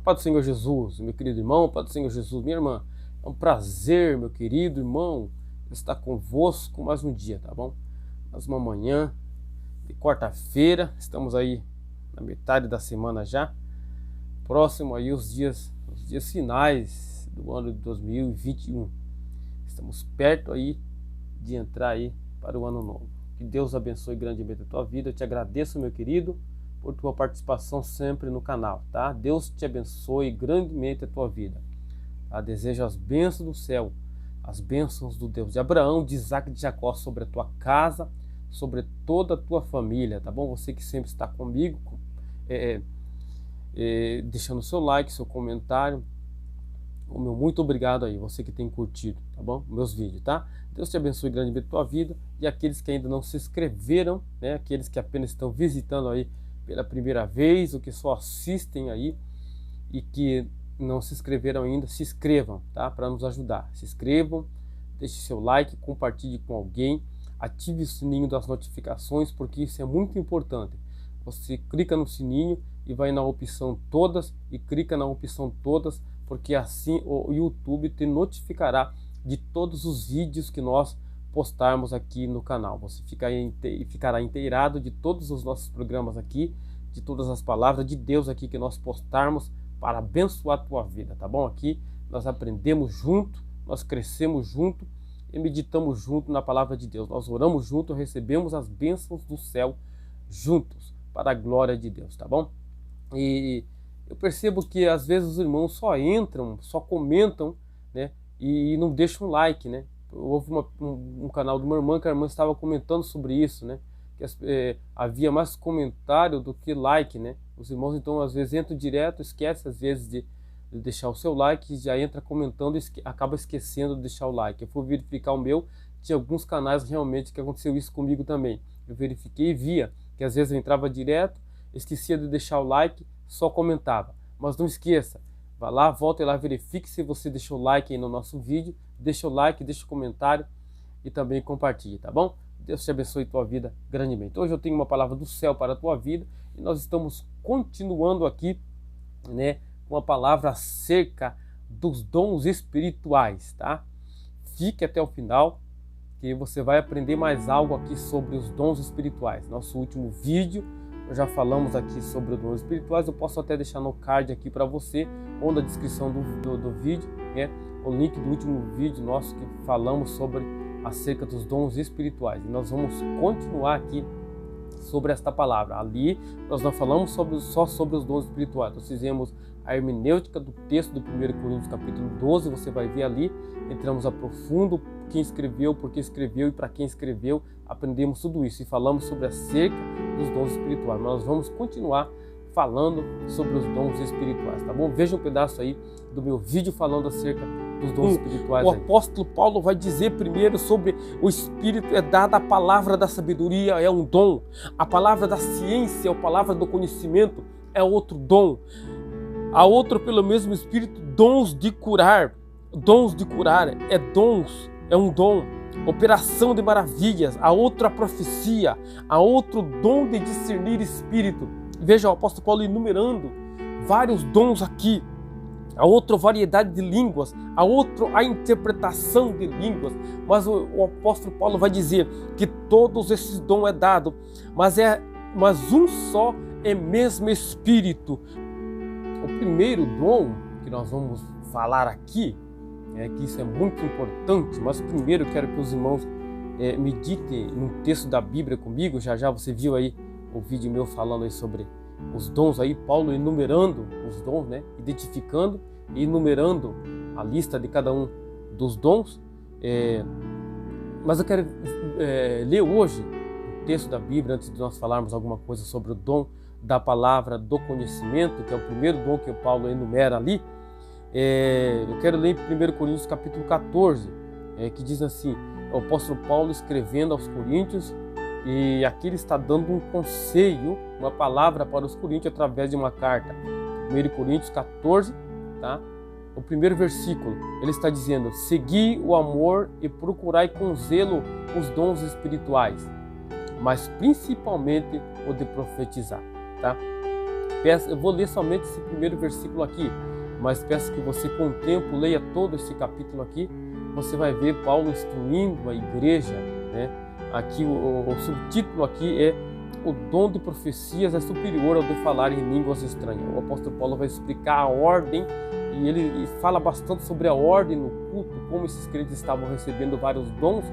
Paz do Senhor Jesus, meu querido irmão, paz do Senhor Jesus, minha irmã. É um prazer, meu querido irmão, estar convosco mais um dia, tá bom? Mais uma manhã de quarta-feira, estamos aí na metade da semana já, próximo aí os dias finais do ano de 2021. Estamos perto aí de entrar aí para o ano novo. Que Deus abençoe grandemente a tua vida. Eu te agradeço, meu querido, por tua participação sempre no canal, tá? Deus te abençoe grandemente a tua vida. Tá? Desejo as bênçãos do céu, as bênçãos do Deus de Abraão, de Isaac e de Jacó sobre a tua casa, sobre toda a tua família, tá bom? Você que sempre está comigo, deixando o seu like, seu comentário. O meu muito obrigado aí, você que tem curtido, tá bom? Meus vídeos, tá? Deus te abençoe grandemente a tua vida. E aqueles que ainda não se inscreveram, né? Aqueles que apenas estão visitando aí pela primeira vez, ou que só assistem aí e que não se inscreveram ainda, se inscrevam, tá? Para nos ajudar. Se inscrevam, deixe seu like, compartilhe com alguém, ative o sininho das notificações, porque isso é muito importante. Você clica no sininho e vai na opção todas e clica na opção todas, porque assim o YouTube te notificará de todos os vídeos que nós postarmos aqui no canal. Você ficará inteirado de todos os nossos programas aqui, de todas as palavras de Deus aqui que nós postarmos para abençoar a tua vida, tá bom? Aqui nós aprendemos junto, nós crescemos junto e meditamos junto na palavra de Deus. Nós oramos junto, recebemos as bênçãos do céu juntos, para a glória de Deus, tá bom? E eu percebo que às vezes os irmãos só entram, só comentam, né? E não deixam um like, né? Houve um canal de uma irmã que a irmã estava comentando sobre isso, né? Que havia mais comentário do que like, né? Os irmãos então às vezes entram direto, esquece às vezes de deixar o seu like, já entra comentando e acaba esquecendo de deixar o like. Eu fui verificar o meu, tinha alguns canais realmente que aconteceu isso comigo também. Eu verifiquei e via que às vezes eu entrava direto, esquecia de deixar o like, só comentava. Mas não esqueça, vá lá, volta lá, verifique se você deixou o like aí no nosso vídeo, deixa o like, deixa o comentário e também compartilhe, tá bom? Deus te abençoe tua vida grandemente. Hoje eu tenho uma palavra do céu para a tua vida e nós estamos continuando aqui, né, com a palavra acerca dos dons espirituais, tá? Fique até o final que você vai aprender mais algo aqui sobre os dons espirituais. Nosso último vídeo, nós já falamos aqui sobre os dons espirituais. Eu posso até deixar no card aqui para você, ou na descrição do vídeo, né, o link do último vídeo nosso que falamos sobre acerca dos dons espirituais. E nós vamos continuar aqui sobre esta palavra. Ali nós não falamos só sobre os dons espirituais. Nós fizemos a hermenêutica do texto do 1 Coríntios capítulo 12, você vai ver ali. Entramos a profundo quem escreveu, por que escreveu e para quem escreveu. Aprendemos tudo isso e falamos sobre acerca dos dons espirituais. Mas nós vamos continuar falando sobre os dons espirituais, tá bom? Veja um pedaço aí do meu vídeo falando acerca dos dons espirituais. O apóstolo Paulo vai dizer primeiro sobre o Espírito é dada a palavra da sabedoria, é um dom. A palavra da ciência, a palavra do conhecimento é outro dom. A outro, pelo mesmo Espírito, dons de curar. Dons de curar é um dom. Operação de maravilhas. A outra, a profecia. A outro, dom de discernir espírito. Veja o apóstolo Paulo enumerando vários dons aqui. A outra, variedade de línguas. A outra, a interpretação de línguas. Mas o apóstolo Paulo vai dizer que todos esses dons é dado, mas um só é mesmo Espírito. O primeiro dom que nós vamos falar aqui, que isso é muito importante, mas primeiro eu quero que os irmãos meditem num texto da Bíblia comigo. Já você viu aí o vídeo meu falando aí sobre os dons aí, Paulo enumerando os dons, né? Identificando e enumerando a lista de cada um dos dons. Mas eu quero ler hoje o texto da Bíblia antes de nós falarmos alguma coisa sobre o dom da palavra do conhecimento, que é o primeiro dom que o Paulo enumera ali. Eu quero ler em 1 Coríntios capítulo 14, que diz assim, o apóstolo Paulo escrevendo aos Coríntios, e aqui ele está dando um conselho, uma palavra para os Coríntios através de uma carta. 1 Coríntios 14, tá? O primeiro versículo, ele está dizendo: segui o amor e procurai com zelo os dons espirituais, mas principalmente o de profetizar, tá? peço, eu vou ler somente esse primeiro versículo aqui, mas peço que você com o tempo leia todo esse capítulo aqui. Você vai ver Paulo instruindo a igreja, né? Aqui o subtítulo aqui é: o dom de profecias é superior ao de falar em línguas estranhas. O apóstolo Paulo vai explicar a ordem, e ele fala bastante sobre a ordem no culto, como esses crentes estavam recebendo vários dons.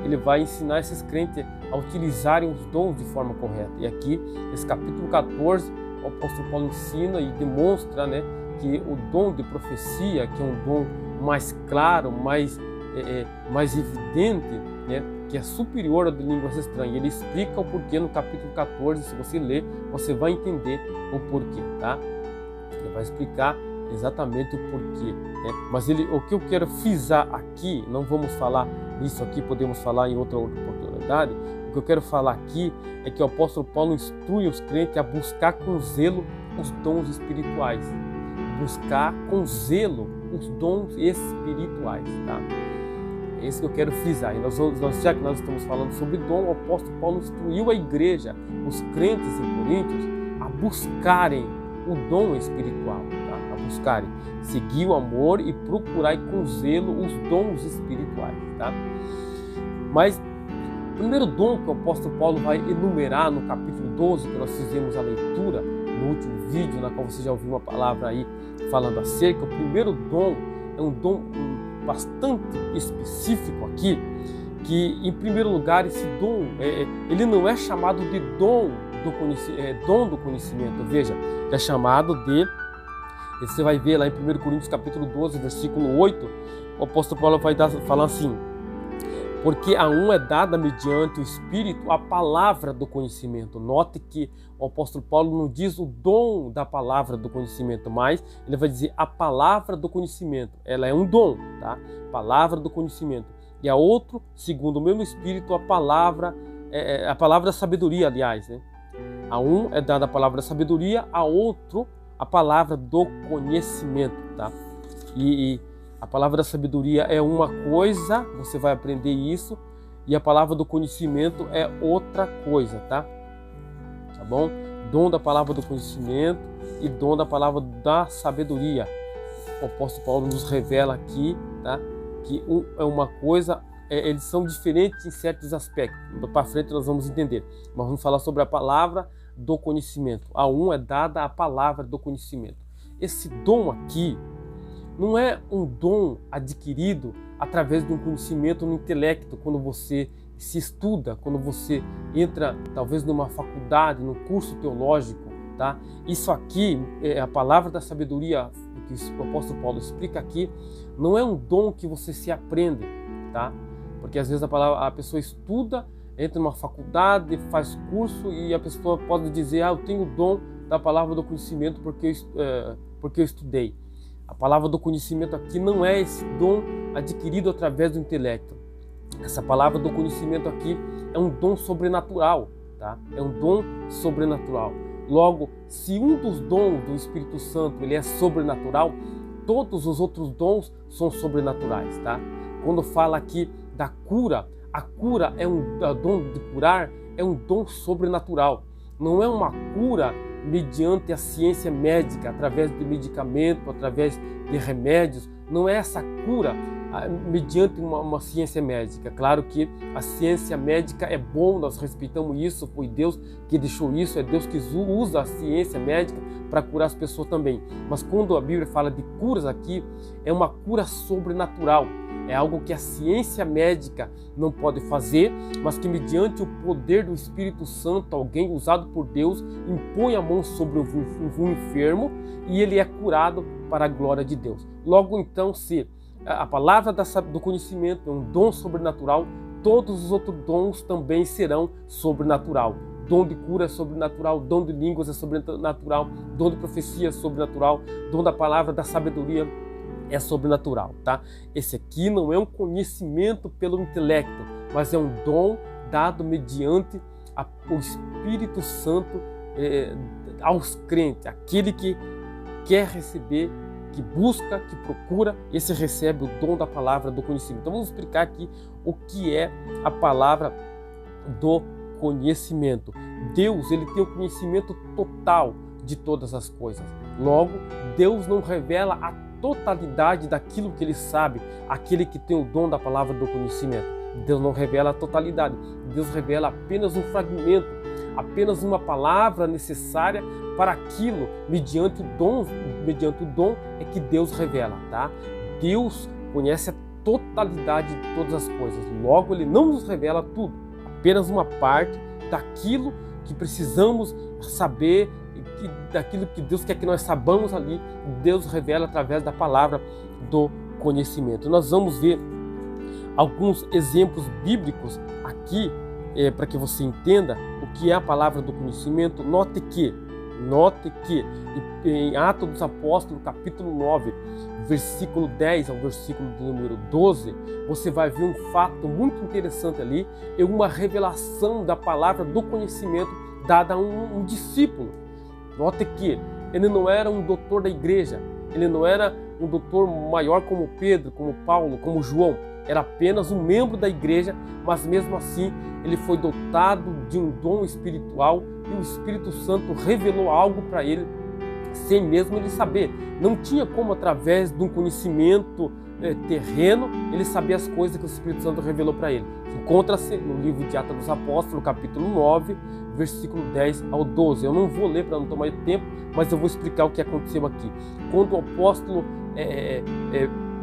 Ele vai ensinar esses crentes a utilizarem os dons de forma correta. E aqui, nesse capítulo 14, o apóstolo Paulo ensina e demonstra, né, que o dom de profecia, que é um dom mais claro, mais evidente, né, que é superior ao de línguas estranhas. Ele explica o porquê no capítulo 14. Se você ler, você vai entender o porquê, tá? Ele vai explicar exatamente o porquê, né? Mas o que eu quero frisar aqui, não vamos falar isso aqui, podemos falar em outra oportunidade. O que eu quero falar aqui é que o apóstolo Paulo instrui os crentes a buscar com zelo os dons espirituais. Buscar com zelo os dons espirituais, tá? É isso que eu quero frisar. Já que nós estamos falando sobre dom, o apóstolo Paulo instruiu a igreja, os crentes em Coríntios, a buscarem o dom espiritual, tá? A buscarem, seguir o amor e procurar com zelo os dons espirituais, tá? Mas o primeiro dom que o apóstolo Paulo vai enumerar no capítulo 12, que nós fizemos a leitura no último vídeo, na qual você já ouviu uma palavra aí falando acerca, o primeiro dom é um dom bastante específico aqui, que em primeiro lugar esse dom, ele não é chamado de dom do conhecimento, veja, é chamado de, você vai ver lá em 1 Coríntios capítulo 12, versículo 8, o apóstolo Paulo vai falar assim: porque a um é dada mediante o Espírito a palavra do conhecimento. Note que o apóstolo Paulo não diz o dom da palavra do conhecimento, mas ele vai dizer a palavra do conhecimento. Ela é um dom, tá? Palavra do conhecimento. E a outro, segundo o mesmo Espírito, a palavra da sabedoria, aliás, né? A um é dada a palavra da sabedoria, a outro a palavra do conhecimento, tá? E a palavra da sabedoria é uma coisa, você vai aprender isso, e a palavra do conhecimento é outra coisa, tá? Tá bom? Dom da palavra do conhecimento e dom da palavra da sabedoria. O apóstolo Paulo nos revela aqui, tá? Que é uma coisa, eles são diferentes em certos aspectos. Para frente nós vamos entender. Mas vamos falar sobre a palavra do conhecimento. A um é dada a palavra do conhecimento. Esse dom aqui não é um dom adquirido através de um conhecimento no intelecto, quando você se estuda, quando você entra talvez numa faculdade, num curso teológico, tá? Isso aqui, a palavra da sabedoria que o apóstolo Paulo explica aqui, não é um dom que você se aprende, tá? Porque às vezes a pessoa estuda, entra numa faculdade, faz curso e a pessoa pode dizer: eu tenho o dom da palavra do conhecimento porque eu estudei. A palavra do conhecimento aqui não é esse dom adquirido através do intelecto. Essa palavra do conhecimento aqui é um dom sobrenatural, tá? É um dom sobrenatural. Logo, se um dos dons do Espírito Santo ele é sobrenatural, todos os outros dons são sobrenaturais, tá? Quando fala aqui da cura, a cura o dom de curar é um dom sobrenatural. Não é uma cura mediante a ciência médica, através de medicamento, através de remédios. Não é essa cura mediante uma ciência médica. Claro que a ciência médica é bom, nós respeitamos isso, foi Deus que deixou isso, é Deus que usa a ciência médica para curar as pessoas também. Mas quando a Bíblia fala de curas aqui, é uma cura sobrenatural. É algo que a ciência médica não pode fazer, mas que mediante o poder do Espírito Santo, alguém usado por Deus, impõe a mão sobre um enfermo e ele é curado para a glória de Deus. Logo então, se a palavra do conhecimento é um dom sobrenatural, todos os outros dons também serão sobrenatural. Dom de cura é sobrenatural, dom de línguas é sobrenatural, dom de profecia é sobrenatural, dom da palavra da sabedoria é sobrenatural, tá? Esse aqui não é um conhecimento pelo intelecto, mas é um dom dado mediante o Espírito Santo aos crentes. Aquele que quer receber, que busca, que procura, esse recebe o dom da palavra do conhecimento. Então vamos explicar aqui o que é a palavra do conhecimento. Deus, ele tem o conhecimento total de todas as coisas. Logo, Deus não revela a totalidade daquilo que Ele sabe, aquele que tem o dom da palavra do conhecimento. Deus não revela a totalidade, Deus revela apenas um fragmento, apenas uma palavra necessária para aquilo, mediante o dom é que Deus revela, tá? Deus conhece a totalidade de todas as coisas, logo Ele não nos revela tudo, apenas uma parte daquilo que precisamos saber, daquilo que Deus quer que nós saibamos ali, Deus revela através da palavra do conhecimento. Nós vamos ver alguns exemplos bíblicos aqui, para que você entenda o que é a palavra do conhecimento. Note que em Atos dos Apóstolos, capítulo 9, versículo 10 ao versículo de número 12, você vai ver um fato muito interessante ali, é uma revelação da palavra do conhecimento dada a um discípulo. Note que ele não era um doutor da igreja, ele não era um doutor maior como Pedro, como Paulo, como João, era apenas um membro da igreja, mas mesmo assim ele foi dotado de um dom espiritual e o Espírito Santo revelou algo para ele sem mesmo ele saber. Não tinha como, através de um conhecimento terreno, ele saber as coisas que o Espírito Santo revelou para ele. Encontra-se no livro de Atos dos Apóstolos, capítulo 9, versículo 10 ao 12. Eu não vou ler para não tomar tempo, mas eu vou explicar o que aconteceu aqui. Quando o apóstolo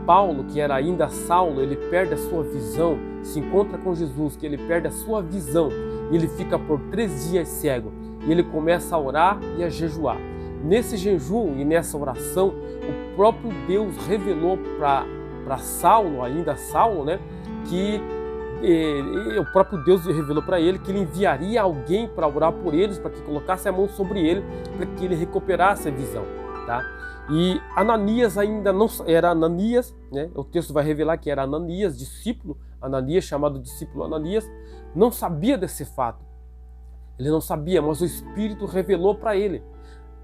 Paulo, que era ainda Saulo, ele perde a sua visão, se encontra com Jesus, que ele perde a sua visão, e ele fica por 3 dias cego, e ele começa a orar e a jejuar. Nesse jejum e nessa oração, o próprio Deus revelou para Saulo, ainda Saulo, né, que o próprio Deus revelou para ele que ele enviaria alguém para orar por eles, para que colocasse a mão sobre ele, para que ele recuperasse a visão, tá? E Ananias ainda não era Ananias, né? O texto vai revelar que era Ananias, discípulo, Ananias, chamado discípulo Ananias, não sabia desse fato. Ele não sabia, mas o Espírito revelou para ele.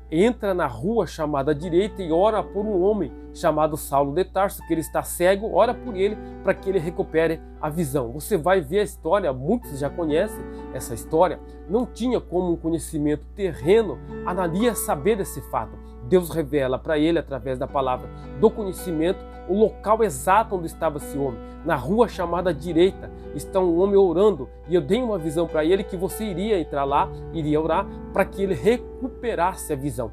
Entra na rua chamada direita e ora por um homem chamado Saulo de Tarso, que ele está cego, ora por ele para que ele recupere a visão. Você vai ver a história, muitos já conhecem essa história. Não tinha como um conhecimento terreno Ananias saber desse fato. Deus revela para ele, através da palavra do conhecimento, o local exato onde estava esse homem. Na rua chamada direita está um homem orando, e eu dei uma visão para ele que você iria entrar lá, iria orar para que ele recuperasse a visão.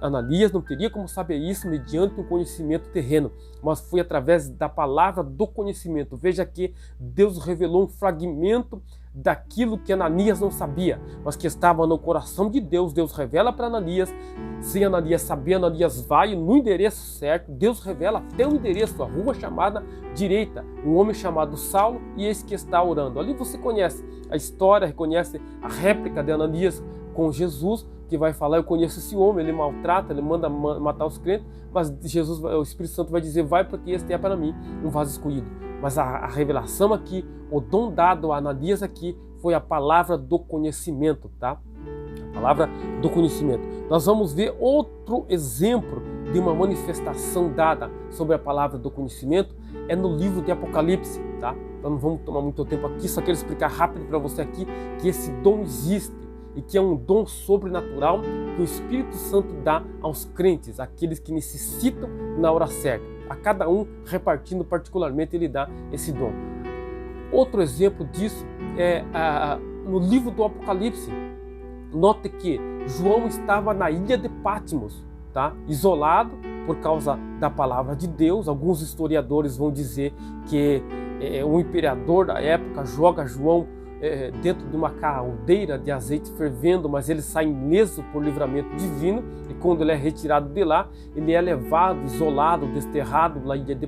Ananias não teria como saber isso mediante um conhecimento terreno, mas foi através da palavra do conhecimento. Veja que Deus revelou um fragmento daquilo que Ananias não sabia, mas que estava no coração de Deus. Deus revela para Ananias, sem Ananias saber, Ananias vai no endereço certo, Deus revela até o endereço, a rua chamada direita, um homem chamado Saulo, e esse que está orando. Ali você conhece a história, reconhece a réplica de Ananias com Jesus, que vai falar: eu conheço esse homem, ele maltrata, ele manda matar os crentes, mas Jesus, o Espírito Santo vai dizer: vai, porque este é para mim um vaso escolhido. Mas a revelação aqui, o dom dado a Ananias aqui, foi a palavra do conhecimento, tá? A palavra do conhecimento. Nós vamos ver outro exemplo de uma manifestação dada sobre a palavra do conhecimento, é no livro de Apocalipse, tá? Então não vamos tomar muito tempo aqui, só quero explicar rápido para você aqui que esse dom existe e que é um dom sobrenatural que o Espírito Santo dá aos crentes, aqueles que necessitam na hora certa. A cada um repartindo particularmente, ele dá esse dom. Outro exemplo disso é no livro do Apocalipse. Note que João estava na ilha de Patmos, tá? Isolado por causa da palavra de Deus. Alguns historiadores vão dizer que o imperador da época joga João dentro de uma caldeira de azeite fervendo, mas ele sai ileso por livramento divino, e quando ele é retirado de lá, ele é levado, isolado, desterrado na ilha de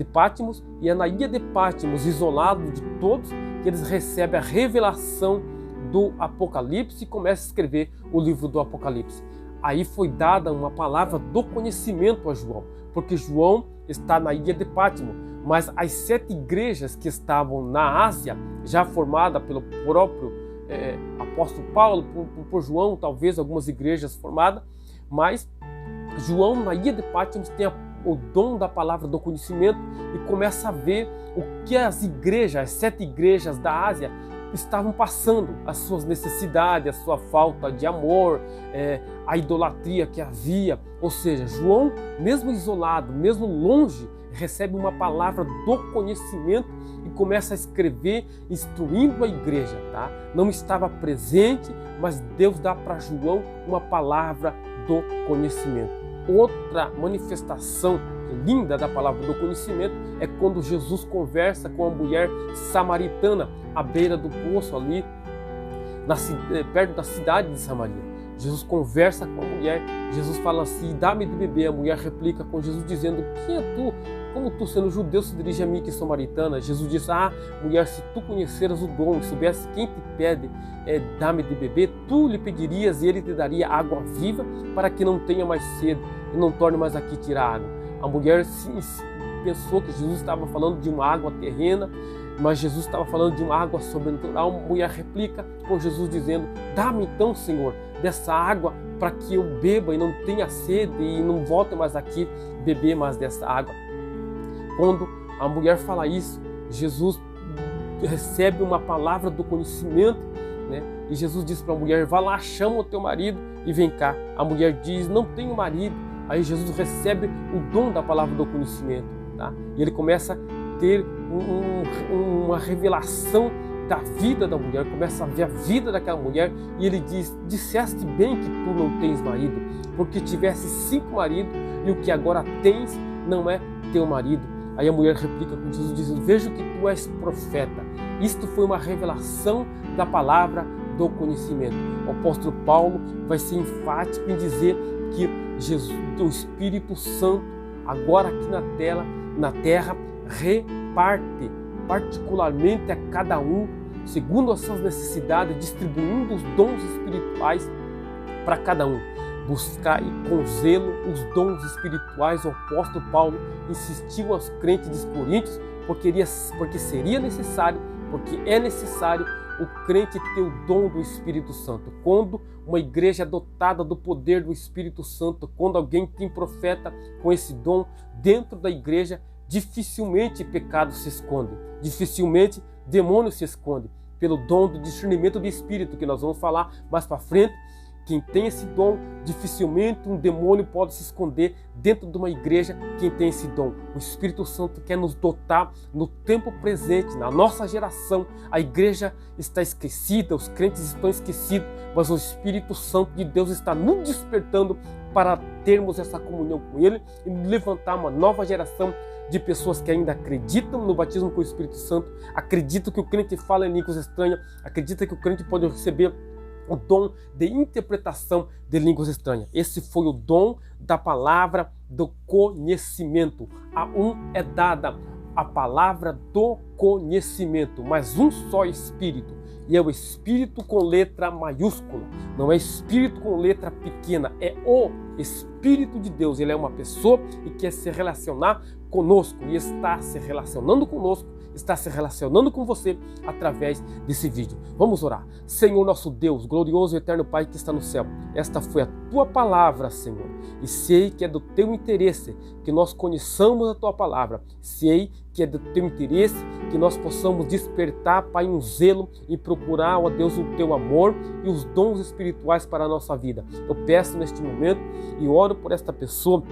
Patmos, e é na ilha de Patmos, isolado de todos, que eles recebem a revelação do Apocalipse e começam a escrever o livro do Apocalipse. Aí foi dada uma palavra do conhecimento a João, porque João está na ilha de Patmos, mas as 7 igrejas que estavam na Ásia, já formada pelo próprio apóstolo Paulo, por João, talvez algumas igrejas formadas, mas João na ilha de Patmos tem o dom da palavra do conhecimento e começa a ver o que as igrejas, as 7 igrejas da Ásia estavam passando, as suas necessidades, a sua falta de amor, a idolatria que havia. Ou seja, João, mesmo isolado, mesmo longe, recebe uma palavra do conhecimento e começa a escrever, instruindo a igreja. Tá? Não estava presente, mas Deus dá para João uma palavra do conhecimento. Outra manifestação linda da palavra do conhecimento é quando Jesus conversa com a mulher samaritana à beira do poço ali, perto da cidade de Samaria. Jesus conversa com a mulher, Jesus fala assim, dá-me de beber. A mulher replica com Jesus dizendo, quem é tu? Como tu, sendo judeu, se dirige a mim que sou samaritana? Jesus diz, mulher, se tu conheceras o dom, se soubesse quem te pede, dá-me de beber, tu lhe pedirias e ele te daria água viva para que não tenha mais sede e não torne mais aqui tirar água. A mulher pensou que Jesus estava falando de uma água terrena, mas Jesus estava falando de uma água sobrenatural. A mulher replica com Jesus dizendo, dá-me então, Senhor, dessa água para que eu beba e não tenha sede e não volte mais aqui beber mais dessa água. Quando a mulher fala isso, Jesus recebe uma palavra do conhecimento, né? E Jesus diz para a mulher, vá lá, chama o teu marido e vem cá. A mulher diz, não tenho marido. Aí Jesus recebe o dom da palavra do conhecimento, tá? E ele começa a ter uma revelação da vida da mulher, começa a ver a vida daquela mulher e ele diz, disseste bem que tu não tens marido, porque tivesse 5 maridos e o que agora tens não é teu marido. Aí a mulher replica com Jesus dizendo, vejo que tu és profeta. Isto foi uma revelação da palavra do conhecimento. O apóstolo Paulo vai ser enfático em dizer que Jesus, o Espírito Santo, agora aqui na terra, reparte particularmente a cada um, segundo as suas necessidades, distribuindo os dons espirituais para cada um. Buscar com zelo os dons espirituais. O apóstolo Paulo insistiu aos crentes de Coríntios porque seria necessário, porque é necessário o crente ter o dom do Espírito Santo. Quando uma igreja é dotada do poder do Espírito Santo, quando alguém tem profeta com esse dom dentro da igreja, dificilmente pecado se esconde, dificilmente demônio se esconde, pelo dom do discernimento do Espírito, que nós vamos falar mais para frente. Quem tem esse dom, dificilmente um demônio pode se esconder dentro de uma igreja. Quem tem esse dom, o Espírito Santo quer nos dotar no tempo presente, na nossa geração. A igreja está esquecida, os crentes estão esquecidos, mas o Espírito Santo de Deus está nos despertando para termos essa comunhão com Ele e levantar uma nova geração de pessoas que ainda acreditam no batismo com o Espírito Santo, acreditam que o crente fala em línguas estranhas, acreditam que o crente pode receber o dom de interpretação de línguas estranhas. Esse foi o dom da palavra do conhecimento. A um é dada a palavra do conhecimento, mas um só Espírito. E é o Espírito com letra maiúscula, não é Espírito com letra pequena, é o Espírito de Deus. Ele é uma pessoa e quer se relacionar conosco e está se relacionando conosco, está se relacionando com você através desse vídeo. Vamos orar. Senhor nosso Deus, glorioso e eterno Pai que está no céu, esta foi a Tua palavra, Senhor, e sei que é do Teu interesse que nós conheçamos a Tua palavra, sei que é do Teu interesse que nós possamos despertar, Pai, um zelo e procurar, ó Deus, o Teu amor e os dons espirituais para a nossa vida. Eu peço neste momento e oro por esta pessoa,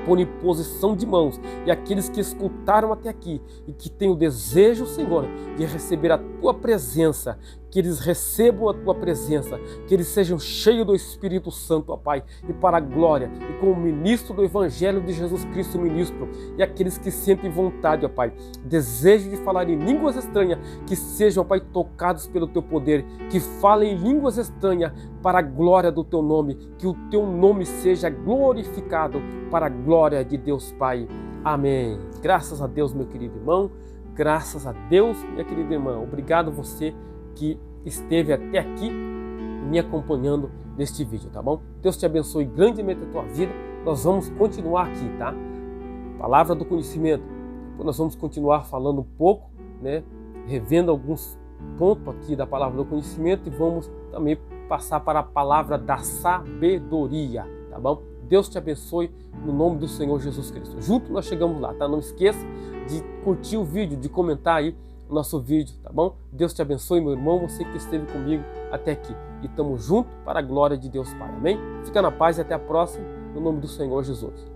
por imposição de mãos, e aqueles que escutaram até aqui e que têm o desejo, Senhor, de receber a Tua presença, que eles recebam a Tua presença, que eles sejam cheios do Espírito Santo, ó Pai, e para a glória, e como ministro do Evangelho de Jesus Cristo, ministro, e aqueles que sentem vontade, ó Pai, desejo de falar em línguas estranhas, que sejam, ó Pai, tocados pelo Teu poder, que falem em línguas estranhas para a glória do Teu nome, que o Teu nome seja glorificado para a glória de Deus Pai. Amém. Graças a Deus, meu querido irmão, graças a Deus, minha querida irmã. Obrigado você que esteve até aqui me acompanhando neste vídeo, tá bom? Deus te abençoe grandemente a tua vida. Nós vamos continuar aqui, tá? Palavra do conhecimento. Nós vamos continuar falando um pouco, né? Revendo alguns pontos aqui da palavra do conhecimento e vamos também passar para a palavra da sabedoria, tá bom? Deus te abençoe no nome do Senhor Jesus Cristo. Junto nós chegamos lá, tá? Não esqueça de curtir o vídeo, de comentar aí o nosso vídeo, tá bom? Deus te abençoe, meu irmão, você que esteve comigo até aqui. E estamos juntos para a glória de Deus Pai, amém? Fica na paz e até a próxima, no nome do Senhor Jesus.